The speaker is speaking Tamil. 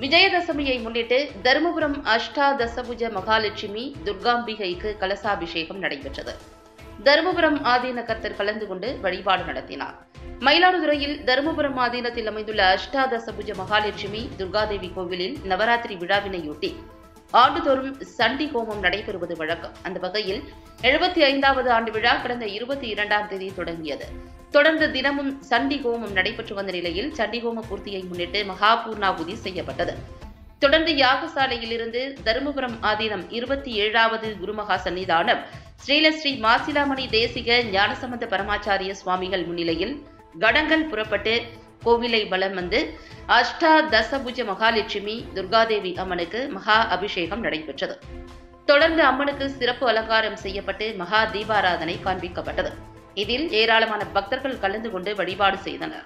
விஜயதசமியை முன்னிட்டு தருமபுரம் அஷ்டாதசபுஜ மகாலட்சுமி துர்காம்பிகைக்கு கலசாபிஷேகம் நடைபெற்றது. தருமபுரம் ஆதீன கர்த்தர் கலந்து கொண்டு வழிபாடு நடத்தினார். மயிலாடுதுறையில் தருமபுரம் ஆதீனத்தில் அமைந்துள்ள அஷ்டாதசபுஜ மகாலட்சுமி துர்காதேவி கோவிலில் நவராத்திரி விழாவினையொட்டி ஆண்டுதோறும் சண்டி ஹோமம் நடைபெறுவது வழக்கம். அந்த வகையில் 75வது ஆண்டு விழா கடந்த 22ஆம் தேதி தொடங்கியது. தொடர்ந்து தினமும் சண்டி ஹோமம் நடைபெற்று வந்த நிலையில் சண்டி ஹோம பூர்த்தியை முன்னிட்டு மகா பூர்ணாகுதி செய்யப்பட்டது. தொடர்ந்து யாகசாலையில் இருந்து தருமபுரம் ஆதீனம் 27வது குருமகா சன்னிதானம் ஸ்ரீலஸ்ரீ மாசிலாமணி தேசிக ஞானசம்பந்த பரமாச்சாரிய சுவாமிகள் முன்னிலையில் கடங்கள் புறப்பட்டு கோவிலை வலம் வந்து அஷ்டாதசபுஜ மகாலட்சுமி துர்காதேவி அம்மனுக்கு மகா அபிஷேகம் நடைபெற்றது. தொடர்ந்து அம்மனுக்கு சிறப்பு அலங்காரம் செய்யப்பட்டு மகா தீபாராதனை காண்பிக்கப்பட்டது. இதில் ஏராளமான பக்தர்கள் கலந்து கொண்டு வழிபாடு செய்தனர்.